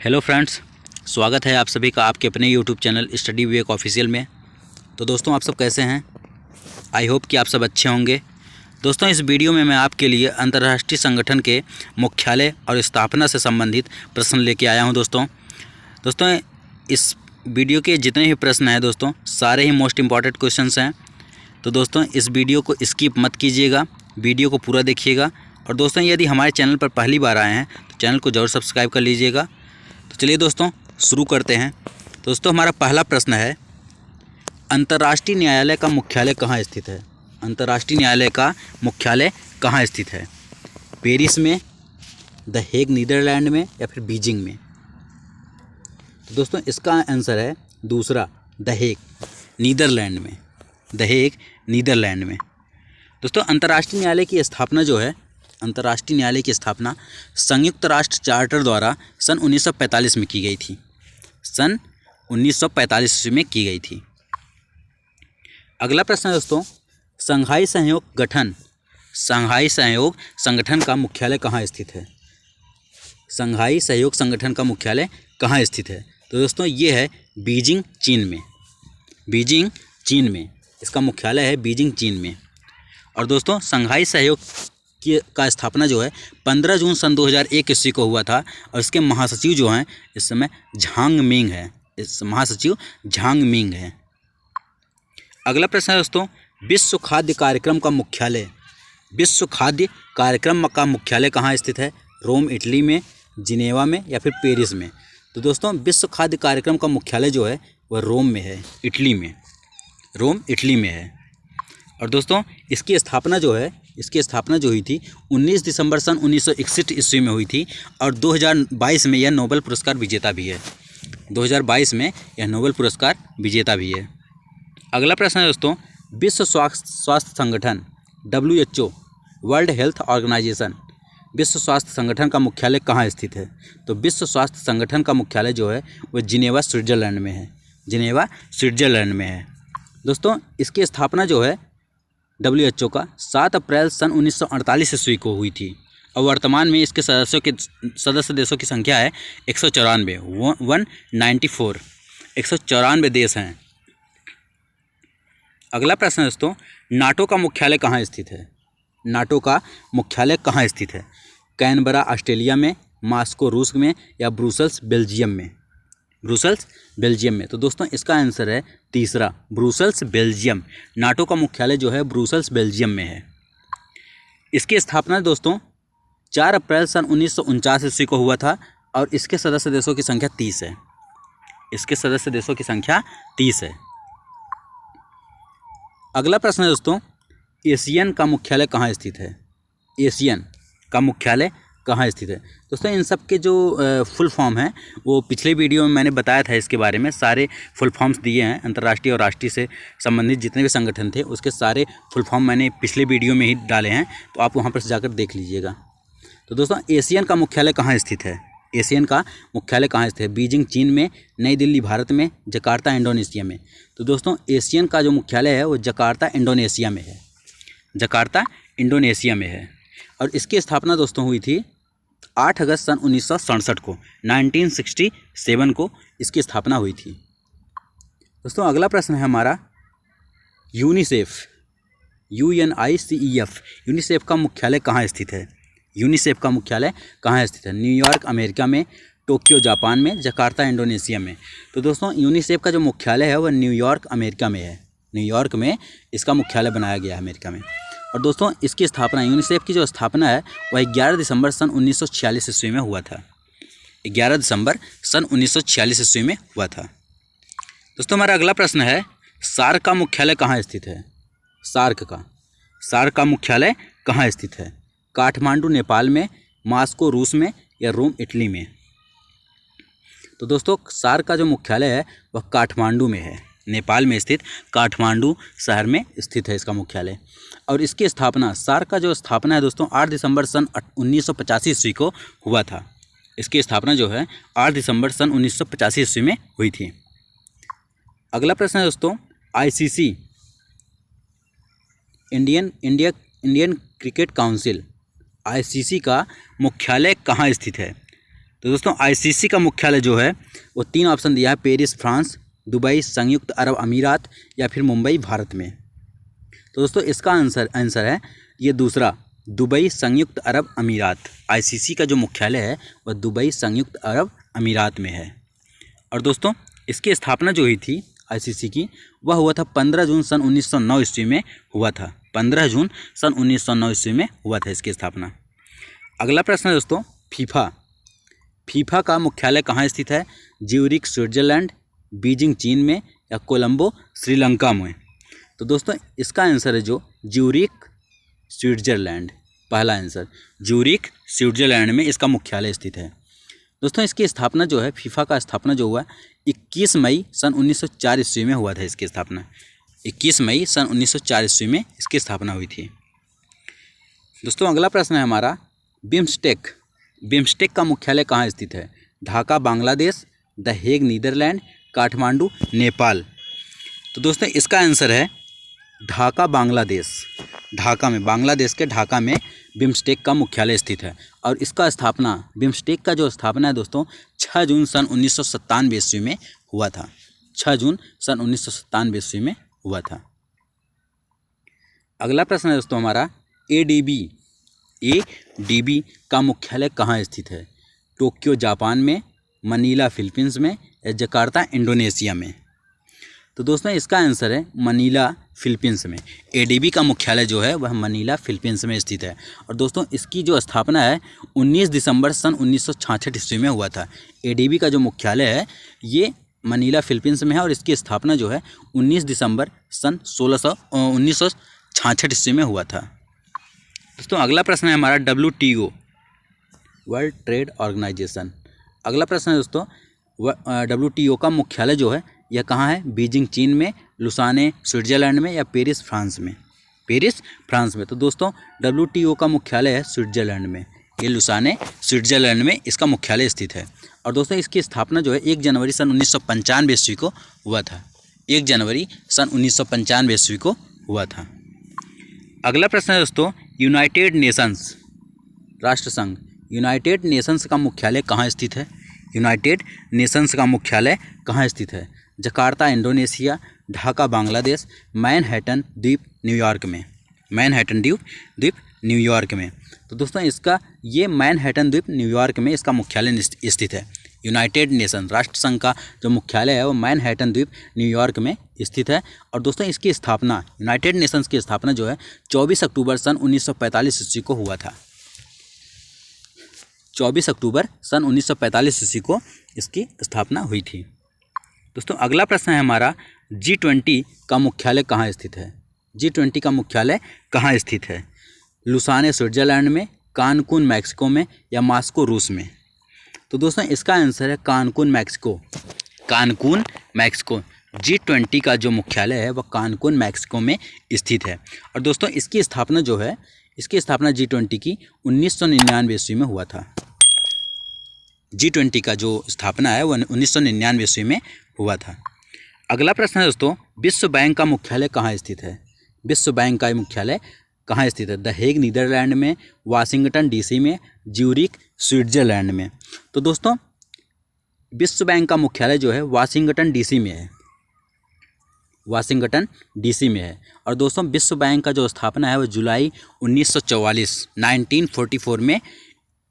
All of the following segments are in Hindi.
हेलो फ्रेंड्स, स्वागत है आप सभी का आपके अपने यूट्यूब चैनल स्टडी विवेक ऑफिशियल में। तो दोस्तों, आप सब कैसे हैं? आई होप कि आप सब अच्छे होंगे। दोस्तों, इस वीडियो में मैं आपके लिए अंतर्राष्ट्रीय संगठन के मुख्यालय और स्थापना से संबंधित प्रश्न लेके आया हूं। दोस्तों इस वीडियो के जितने भी प्रश्न हैं दोस्तों, सारे ही मोस्ट इम्पॉर्टेंट क्वेश्चंस हैं। तो दोस्तों, इस वीडियो को स्किप मत कीजिएगा, वीडियो को पूरा देखिएगा। और दोस्तों, यदि हमारे चैनल पर पहली बार आए हैं तो चैनल को ज़रूर सब्सक्राइब कर लीजिएगा। तो चलिए दोस्तों, शुरू करते हैं। दोस्तों, हमारा पहला प्रश्न है, अंतर्राष्ट्रीय न्यायालय का मुख्यालय कहाँ स्थित है? अंतर्राष्ट्रीय न्यायालय का मुख्यालय कहाँ स्थित है? पेरिस में, द हेग नीदरलैंड में, या फिर बीजिंग में? तो दोस्तों, इसका आंसर है दूसरा, द हेग नीदरलैंड में। द हेग नीदरलैंड में। दोस्तों, अंतर्राष्ट्रीय न्यायालय की स्थापना जो है, अंतर्राष्ट्रीय न्यायालय की स्थापना संयुक्त राष्ट्र चार्टर द्वारा सन 1945 में की गई थी। सन 1945 ईस्वी में की गई थी। अगला प्रश्न है दोस्तों, शंघाई सहयोग संगठन का मुख्यालय कहाँ स्थित है? शंघाई सहयोग संगठन का मुख्यालय कहाँ स्थित है? तो दोस्तों, ये है बीजिंग, चीन में। बीजिंग, चीन में इसका मुख्यालय है, बीजिंग, चीन में। और दोस्तों, शंघाई सहयोग का स्थापना जो है 15 जून सन 2001 ईस्वी को हुआ था। और इसके महासचिव जो हैं इस समय झांग मिंग है। इस महासचिव झांग मिंग है। अगला प्रश्न है दोस्तों, विश्व खाद्य कार्यक्रम का मुख्यालय कहाँ स्थित है? रोम, इटली में, जिनेवा में, या फिर पेरिस में? तो दोस्तों, विश्व खाद्य कार्यक्रम का मुख्यालय जो है वह रोम में है, इटली में। रोम, इटली में है। और दोस्तों, इसकी स्थापना जो हुई थी 19 दिसंबर सन 1961 ईस्वी में हुई थी। और 2022 में यह नोबेल पुरस्कार विजेता भी है। 2022 में यह नोबेल पुरस्कार विजेता भी है। अगला प्रश्न है दोस्तों, विश्व स्वास्थ्य संगठन WHO, वर्ल्ड हेल्थ ऑर्गेनाइजेशन, विश्व स्वास्थ्य संगठन का मुख्यालय कहाँ स्थित है? तो विश्व स्वास्थ्य संगठन का मुख्यालय जो है वह जिनेवा, स्विट्जरलैंड में है। जिनेवा, स्विट्जरलैंड में है। दोस्तों, इसकी स्थापना जो है WHO का 7 अप्रैल सन 1948 ईस्वी को हुई थी। और वर्तमान में इसके सदस्य देशों की संख्या है 194, 194, 194 देश हैं। अगला प्रश्न है दोस्तों, नाटो का मुख्यालय कहाँ स्थित है? नाटो का मुख्यालय कहाँ स्थित है? कैनबरा, ऑस्ट्रेलिया में, मॉस्को, रूस में, या ब्रुसेल्स, बेल्जियम में? ब्रुसेल्स, बेल्जियम में। तो दोस्तों, इसका आंसर है तीसरा, ब्रुसेल्स, बेल्जियम। नाटो का मुख्यालय जो है ब्रुसेल्स, बेल्जियम में है। इसकी स्थापना दोस्तों 4 अप्रैल सन 1949 ईस्वी को हुआ था। और इसके सदस्य देशों की संख्या 30 है। इसके सदस्य देशों की संख्या 30 है। अगला प्रश्न है दोस्तों, एशियन का मुख्यालय कहाँ स्थित है? एशियन का मुख्यालय कहाँ स्थित है? दोस्तों, इन सब के जो फुल फॉर्म हैं वो पिछले वीडियो में मैंने बताया था। इसके बारे में सारे फुल फॉर्म्स दिए हैं। अंतर्राष्ट्रीय और राष्ट्रीय से संबंधित जितने भी संगठन थे उसके सारे फुल फॉर्म मैंने पिछले वीडियो में ही डाले हैं। तो आप वहाँ पर जाकर देख लीजिएगा। तो दोस्तों, एशियन का मुख्यालय कहाँ स्थित है? एशियन का मुख्यालय कहाँ स्थित है? बीजिंग, चीन में, नई दिल्ली, भारत में, जकार्ता, इंडोनेशिया में? तो दोस्तों, एशियन का जो मुख्यालय है वो जकार्ता, इंडोनेशिया में है। जकार्ता, इंडोनेशिया में है। और इसकी स्थापना दोस्तों हुई थी 8 अगस्त सन 1967 को, 1967 को इसकी स्थापना हुई थी। दोस्तों, अगला प्रश्न है हमारा, यूनिसेफ, UNICEF, यूनिसेफ का मुख्यालय कहाँ स्थित है? यूनिसेफ का मुख्यालय कहाँ स्थित है? न्यूयॉर्क, अमेरिका में, टोक्यो, जापान में, जकार्ता, इंडोनेशिया में? तो दोस्तों, यूनिसेफ का जो मुख्यालय है वह न्यूयॉर्क, अमेरिका में है। न्यूयॉर्क में इसका मुख्यालय बनाया गया है, अमेरिका में। और दोस्तों, इसकी स्थापना, यूनिसेफ की जो स्थापना है वह 11 दिसंबर सन 1946 ईस्वी में हुआ था। 11 दिसंबर सन 1946 ईस्वी में हुआ था। दोस्तों, हमारा अगला प्रश्न है, सार्क का मुख्यालय कहाँ स्थित है? सार्क का मुख्यालय कहाँ स्थित है? काठमांडू, नेपाल में, मॉस्को, रूस में, या रोम, इटली में? तो दोस्तों, सार्क का जो मुख्यालय है वह काठमांडू में है। नेपाल में स्थित काठमांडू शहर में स्थित है इसका मुख्यालय। और इसकी स्थापना, सार्क का जो स्थापना है दोस्तों 8 दिसंबर सन 1985 ईस्वी को हुआ था। इसकी स्थापना जो है 8 दिसंबर सन 1985 ईस्वी में हुई थी। अगला प्रश्न है दोस्तों, ICC, Indian cricket council, ICC का मुख्यालय कहाँ स्थित है? तो दोस्तों आईसीसी का मुख्यालय जो है वो 3 ऑप्शन दिया है, पेरिस फ्रांस, दुबई संयुक्त अरब अमीरात या फिर मुंबई भारत में। तो दोस्तों इसका आंसर है ये दूसरा, दुबई संयुक्त अरब अमीरात। आईसीसी का जो मुख्यालय है वह दुबई संयुक्त अरब अमीरात में है। और दोस्तों इसकी स्थापना जो हुई थी आईसीसी की, वह हुआ था 15 जून सन 1909 ईस्वी में हुआ था। 15 जून सन 1909 ईस्वी में हुआ था इसकी स्थापना। अगला प्रश्न है दोस्तों, फीफा का मुख्यालय कहाँ स्थित है? ज्यूरिख स्विट्जरलैंड, बीजिंग चीन में या कोलंबो श्रीलंका में। तो दोस्तों इसका आंसर है जो ज्यूरिख स्विट्जरलैंड, पहला आंसर ज्यूरिख स्विट्जरलैंड में इसका मुख्यालय स्थित है। दोस्तों इसकी स्थापना जो है, फीफा का स्थापना जो हुआ 21 मई सन 1904 ईस्वी में हुआ था। इसकी स्थापना 21 मई सन 1904 ईस्वी में इसकी स्थापना हुई थी। दोस्तों अगला प्रश्न है हमारा, बिम्स्टेक का मुख्यालय कहाँ स्थित है? Dhaka Bangladesh, the Hague Netherlands, Kathmandu Nepal. तो दोस्तों इसका आंसर है ढाका बांग्लादेश। ढाका में, बांग्लादेश के ढाका में बिम्स्टेक का मुख्यालय स्थित है। और इसका स्थापना, बिम्स्टेक का जो स्थापना है दोस्तों 6 जून सन 1997 ईस्वी में हुआ था। 6 जून सन 1997 ईस्वी में हुआ था। अगला प्रश्न है दोस्तों हमारा, एडीबी का मुख्यालय कहाँ स्थित है? टोक्यो जापान में, मनीला फिलीपींस में या जकार्ता इंडोनेशिया में। तो दोस्तों इसका आंसर है मनीला फिलीपींस में। एडीबी का मुख्यालय जो है वह मनीला फिलीपींस में स्थित है। और दोस्तों इसकी जो स्थापना है 19 दिसंबर सन 1966 ईस्वी में हुआ था। एडीबी का जो मुख्यालय है ये मनीला फिलीपींस में है और इसकी स्थापना जो है 19 दिसंबर सन 1966 ईस्वी में हुआ था। दोस्तों अगला प्रश्न है हमारा, WTO, वर्ल्ड ट्रेड ऑर्गेनाइजेशन। अगला प्रश्न है दोस्तों, WTO का मुख्यालय जो है यह कहाँ है? बीजिंग चीन में, लुसाने स्विट्जरलैंड में या पेरिस फ्रांस में? पेरिस फ्रांस में। तो दोस्तों WTO का मुख्यालय है स्विट्जरलैंड में। ये लुसाने स्विट्जरलैंड में इसका मुख्यालय स्थित है। और दोस्तों इसकी स्थापना जो है 1 जनवरी सन 1995 ईस्वी को हुआ था। 1 जनवरी सन 1995 ईस्वी को हुआ था। अगला प्रश्न है दोस्तों, यूनाइटेड नेशंस, राष्ट्र संघ, यूनाइटेड नेशंस का मुख्यालय कहाँ स्थित है? यूनाइटेड नेशंस का मुख्यालय कहाँ स्थित है? Jakarta Indonesia, Dhaka Bangladesh, Manhattan द्वीप न्यूयॉर्क में। मैनहट्टन द्वीप न्यूयॉर्क में। तो दोस्तों इसका ये मैनहट्टन द्वीप न्यूयॉर्क में इसका मुख्यालय स्थित है। यूनाइटेड नेशन राष्ट्र संघ का जो मुख्यालय है वो मैनहट्टन द्वीप न्यूयॉर्क में स्थित है। और दोस्तों इसकी स्थापना, यूनाइटेड नेशंस की स्थापना जो है 24 अक्टूबर सन 1945 ईस्वी को हुआ था। 24 अक्टूबर सन 1945 ईस्वी को इसकी स्थापना हुई थी। दोस्तों अगला प्रश्न है हमारा, G20 का मुख्यालय कहाँ स्थित है? G20 का मुख्यालय कहाँ स्थित है? लुसाने स्विट्जरलैंड में, कानकुन मैक्सिको में या मास्को रूस में? तो दोस्तों इसका आंसर है Cancun Mexico. Cancun Mexico. G20 का जो मुख्यालय है वह कानकुन मैक्सिको में स्थित है। और दोस्तों इसकी स्थापना जो है, इसकी स्थापना G20 की 1999 ईस्वी में हुआ था। G20 का जो स्थापना है वह 1999 ईस्वी में हुआ था। अगला प्रश्न है दोस्तों, विश्व बैंक का मुख्यालय कहाँ स्थित है? विश्व बैंक का मुख्यालय कहाँ स्थित है? द हेग नीदरलैंड में, वाशिंगटन DC में, ज्यूरिख स्विट्जरलैंड में। तो दोस्तों विश्व बैंक का मुख्यालय जो है वाशिंगटन DC में है। वाशिंगटन DC में है। और दोस्तों विश्व बैंक का जो स्थापना है वो जुलाई 1944 में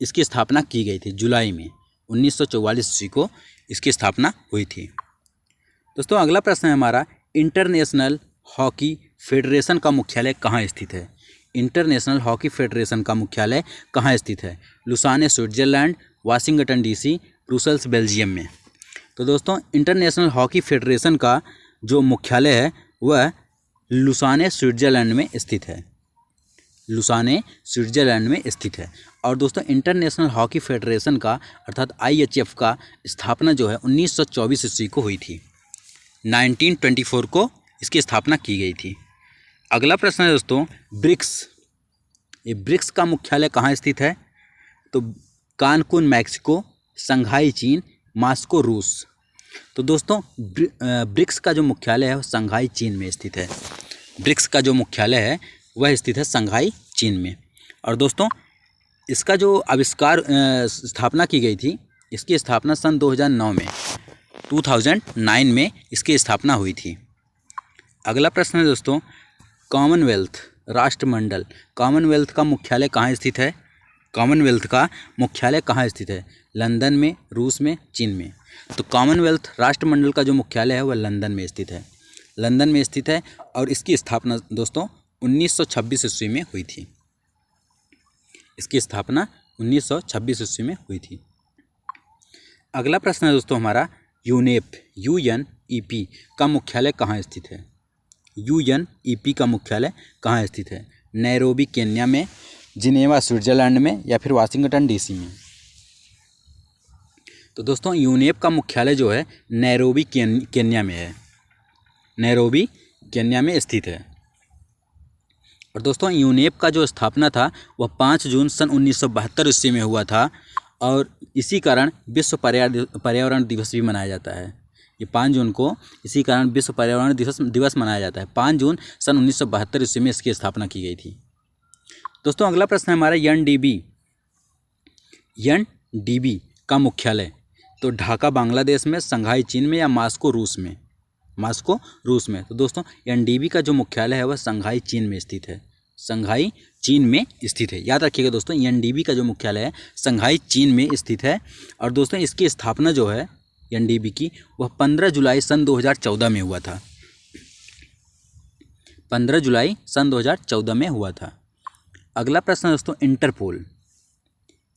इसकी स्थापना की गई थी। जुलाई में 1944 ईस्वी को इसकी स्थापना हुई थी। दोस्तों अगला प्रश्न है हमारा, इंटरनेशनल हॉकी फेडरेशन का मुख्यालय कहाँ स्थित है? इंटरनेशनल हॉकी फेडरेशन का मुख्यालय कहाँ स्थित है? Lausanne Switzerland, Washington DC, Brussels Belgium में। तो दोस्तों इंटरनेशनल हॉकी फेडरेशन का जो मुख्यालय है वह लुसाने स्विट्जरलैंड में स्थित है। लुसाने स्विट्जरलैंड में स्थित है। और दोस्तों इंटरनेशनल हॉकी फेडरेशन का अर्थात IHF का स्थापना जो है 1924 ईस्वी को हुई थी। 1924 को इसकी स्थापना की गई थी। अगला प्रश्न है दोस्तों, ब्रिक्स। ये ब्रिक्स का मुख्यालय कहाँ स्थित है? तो कानकुन मैक्सिको, संघाई चीन, मास्को रूस। तो दोस्तों ब्रिक्स का जो मुख्यालय है वह संघाई चीन में स्थित है। ब्रिक्स का जो मुख्यालय है वह स्थित है संघाई चीन में। और दोस्तों इसका जो आविष्कार स्थापना की गई थी, इसकी स्थापना सन 2009 में 2009 में इसकी स्थापना हुई थी। अगला प्रश्न है दोस्तों, कॉमनवेल्थ राष्ट्रमंडल, कॉमनवेल्थ का मुख्यालय कहाँ स्थित है? कॉमनवेल्थ का मुख्यालय कहाँ स्थित है? लंदन में, रूस में, चीन में? तो कॉमनवेल्थ राष्ट्रमंडल का जो मुख्यालय है वह लंदन में स्थित है, लंदन में स्थित है। और इसकी स्थापना दोस्तों 1926 ईस्वी में हुई थी। इसकी स्थापना 1926 ईस्वी में हुई थी। अगला प्रश्न है दोस्तों हमारा, यूनेप UNEP का मुख्यालय कहाँ स्थित है? UNEP का मुख्यालय कहाँ स्थित है? नैरोबी केन्या में, जिनेवा स्विट्जरलैंड में, या फिर वाशिंगटन DC में? तो दोस्तों यूनेप का मुख्यालय जो है नैरोबी केन्या में है, नैरोबी केन्या में स्थित है। और दोस्तों यूनेप का जो स्थापना था वह 5 जून सन 1972 ईस्वी में हुआ था, और इसी कारण विश्व पर्यावरण दिवस भी मनाया जाता है। ये 5 जून को इसी कारण विश्व पर्यावरण दिवस मनाया जाता है। 5 जून सन 1972 ईस्वी में इसकी स्थापना की गई थी। दोस्तों अगला प्रश्न है हमारा, NDB का मुख्यालय, तो ढाका बांग्लादेश में, संघाई चीन में, या मास्को रूस में? मास्को रूस में। तो दोस्तों NDB का जो मुख्यालय है वह संघाई चीन में स्थित है, संघाई चीन में स्थित है। याद रखिएगा दोस्तों NDB का जो मुख्यालय है संघाई चीन में स्थित है। और दोस्तों इसकी स्थापना जो है NDB की वह 15 जुलाई सन 2014 में हुआ था, 15 जुलाई सन 2014 में हुआ था। अगला प्रश्न दोस्तों, इंटरपोल,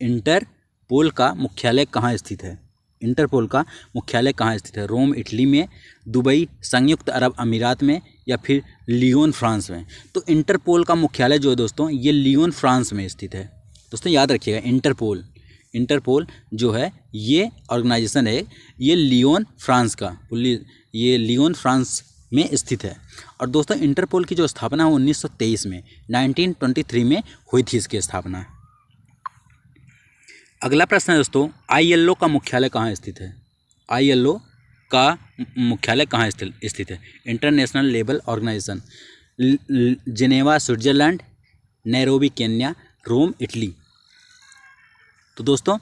इंटरपोल का मुख्यालय कहाँ स्थित है? इंटरपोल का मुख्यालय कहाँ स्थित है? रोम इटली में, दुबई संयुक्त अरब अमीरात में, या फिर लियोन फ्रांस में? तो इंटरपोल का मुख्यालय जो है दोस्तों ये लियोन फ्रांस में स्थित है। दोस्तों याद रखिएगा इंटरपोल जो है ये ऑर्गेनाइजेशन है, ये लियोन फ्रांस का, ये लियोन फ्रांस में स्थित है। और दोस्तों इंटरपोल की जो स्थापना है 1923 में 1923 में हुई थी इसकी स्थापना। अगला प्रश्न है दोस्तों, ILO का मुख्यालय कहाँ स्थित है? ILO का मुख्यालय कहाँ स्थित है? International labour organisation, Geneva Switzerland, Nairobi Kenya, Rome Italy? तो दोस्तों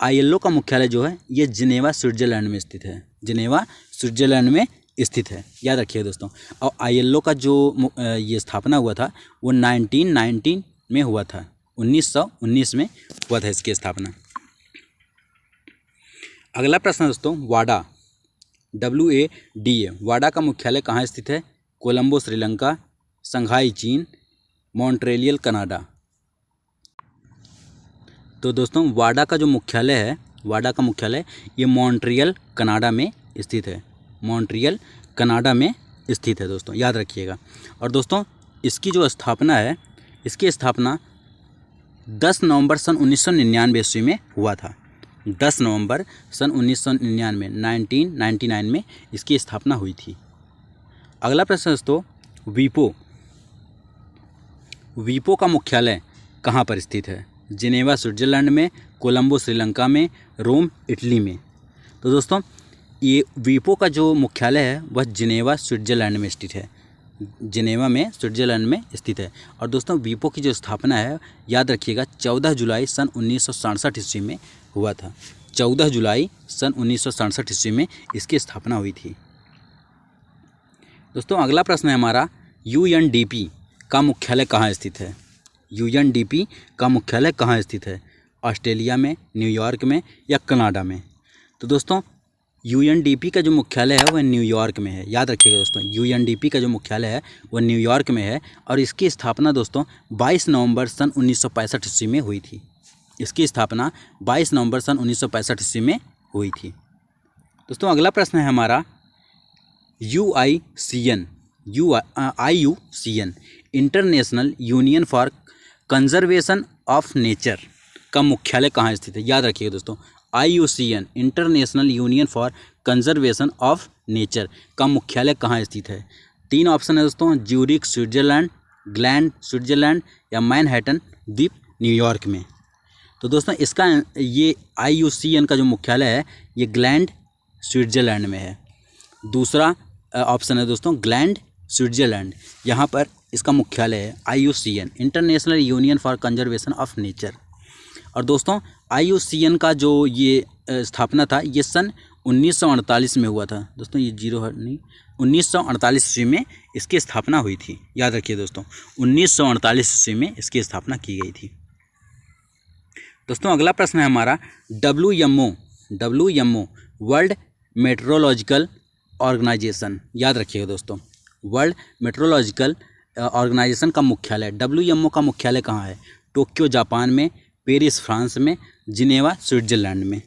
ILO का मुख्यालय जो है ये जिनेवा स्विट्जरलैंड में स्थित है, जिनेवा स्विट्जरलैंड में स्थित है। याद रखिए दोस्तों। और ILO का जो ये स्थापना हुआ था वो 1919 में हुआ था, 1919 में हुआ था इसकी स्थापना। अगला प्रश्न दोस्तों, वाडा WADA, वाडा का मुख्यालय कहाँ स्थित है? कोलंबो श्रीलंका, संघाई चीन, मॉन्ट्रियल कनाडा? तो दोस्तों वाडा का जो मुख्यालय है, वाडा का मुख्यालय ये मॉन्ट्रियल कनाडा में स्थित है, मॉन्ट्रियल कनाडा में स्थित है दोस्तों, याद रखिएगा। और दोस्तों इसकी जो स्थापना है, इसकी स्थापना 10 नवंबर सन 1999 ईस्वी में हुआ था, 10 नवंबर सन 1999 1999 में इसकी स्थापना हुई थी। अगला प्रश्न दोस्तों, वीपो का मुख्यालय कहाँ पर स्थित है? जिनेवा स्विट्जरलैंड में, कोलंबो श्रीलंका में, रोम इटली में? तो दोस्तों ये वीपो का जो मुख्यालय है वह जिनेवा स्विट्जरलैंड में स्थित है, जिनेवा में स्विट्जरलैंड में स्थित है। और दोस्तों वीपो की जो स्थापना है याद रखिएगा 14 जुलाई सन 1967 ईस्वी में हुआ था, 14 जुलाई सन 1967 ईस्वी में इसकी स्थापना हुई थी। दोस्तों अगला प्रश्न है हमारा, UNDP का मुख्यालय कहाँ स्थित है? UNDP का मुख्यालय कहाँ स्थित है? ऑस्ट्रेलिया में, न्यूयॉर्क में, या कनाडा में? तो दोस्तों UNDP का जो मुख्यालय है वह न्यूयॉर्क में है। याद रखिएगा दोस्तों UNDP का जो मुख्यालय है वह न्यूयॉर्क में है। और इसकी स्थापना दोस्तों 22 नवंबर सन 1965 ईस्वी में हुई थी। इसकी स्थापना 22 नवंबर सन 1965 ईस्वी में हुई थी। दोस्तों अगला प्रश्न है हमारा, IUCN international union for conservation of nature का मुख्यालय कहाँ स्थित है? याद रखिएगा दोस्तों IUCN international union for conservation of nature का मुख्यालय कहाँ स्थित है? 3 ऑप्शन है दोस्तों, ज्यूरिख स्विट्जरलैंड, ग्लैंड स्विट्जरलैंड, या मैनहट्टन द्वीप न्यूयॉर्क में? तो दोस्तों इसका ये IUCN का जो मुख्यालय है ये ग्लैंड स्विट्जरलैंड में है। दूसरा ऑप्शन है दोस्तों ग्लैंड स्विट्जरलैंड, यहाँ पर इसका मुख्यालय है IUCN international union for conservation of nature. और दोस्तों IUCN का जो ये स्थापना था ये सन 1948 में हुआ था। दोस्तों ये जीरो नहीं, 1948 ईस्वी में इसकी स्थापना हुई थी। याद रखिए दोस्तों, 1948 ईस्वी में इसकी स्थापना की गई थी। दोस्तों अगला प्रश्न है हमारा WMO वर्ल्ड मेट्रोलॉजिकल ऑर्गेनाइजेशन। याद रखिएगा दोस्तों, वर्ल्ड मेट्रोलॉजिकल ऑर्गेनाइजेशन का मुख्यालय, WMO का मुख्यालय कहाँ है? टोक्यो जापान में, पेरिस फ्रांस में, जिनेवा स्विट्ज़रलैंड में।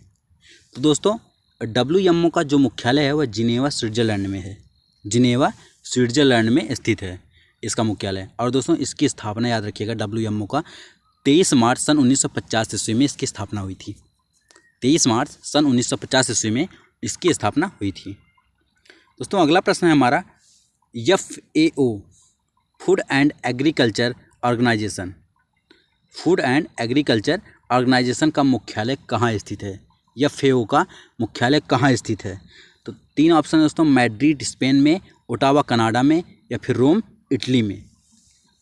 तो दोस्तों WMO का जो मुख्यालय है वह जिनेवा स्विट्ज़रलैंड में है। जिनेवा स्विट्ज़रलैंड में स्थित है इसका मुख्यालय। और दोस्तों इसकी स्थापना याद रखिएगा, WMO का 23 मार्च सन 1950 ईस्वी में इसकी स्थापना हुई थी। 23 मार्च सन 1950 ईस्वी में इसकी स्थापना हुई थी। दोस्तों अगला प्रश्न है हमारा FAO food and agriculture organisation. Food and agriculture organisation का मुख्यालय कहाँ स्थित है? FAO का मुख्यालय कहाँ स्थित है? तो 3 ऑप्शन है दोस्तों, मैड्रिड स्पेन में, ओटावा कनाडा में, या फिर रोम इटली में।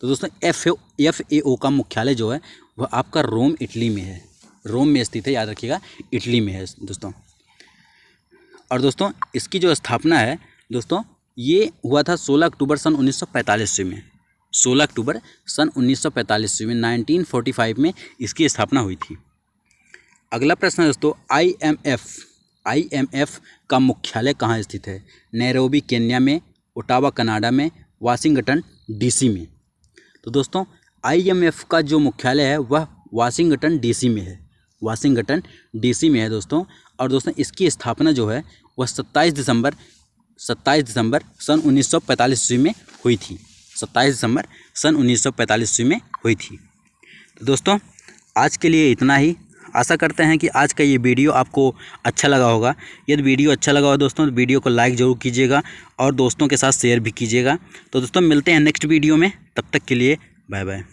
तो दोस्तों FAO का मुख्यालय जो है वह आपका रोम इटली में है। रोम में स्थित है, याद रखिएगा, इटली में है दोस्तों। और दोस्तों इसकी जो स्थापना है दोस्तों ये हुआ था 16 अक्टूबर सन 1945 ईस्वी में। 16 अक्टूबर सन 1945 ईस्वी में 1945 में इसकी स्थापना हुई थी। अगला प्रश्न है दोस्तों IMF का मुख्यालय कहाँ स्थित है? नैरोबी केन्या में, ओटावा कनाडा में, वाशिंगटन DC में। तो दोस्तों IMF का जो मुख्यालय है वह वाशिंगटन DC में है। वाशिंगटन DC में है दोस्तों। और दोस्तों इसकी स्थापना जो है वह 27 दिसंबर सन 1945 ईस्वी में हुई थी। 27 दिसंबर सन 1945 ईस्वी में हुई थी। तो दोस्तों आज के लिए इतना ही। आशा करते हैं कि आज का ये वीडियो आपको अच्छा लगा होगा। यदि वीडियो अच्छा लगा हो दोस्तों तो वीडियो को लाइक ज़रूर कीजिएगा और दोस्तों के साथ शेयर भी कीजिएगा। तो दोस्तों मिलते हैं नेक्स्ट वीडियो में, तब तक के लिए बाय बाय।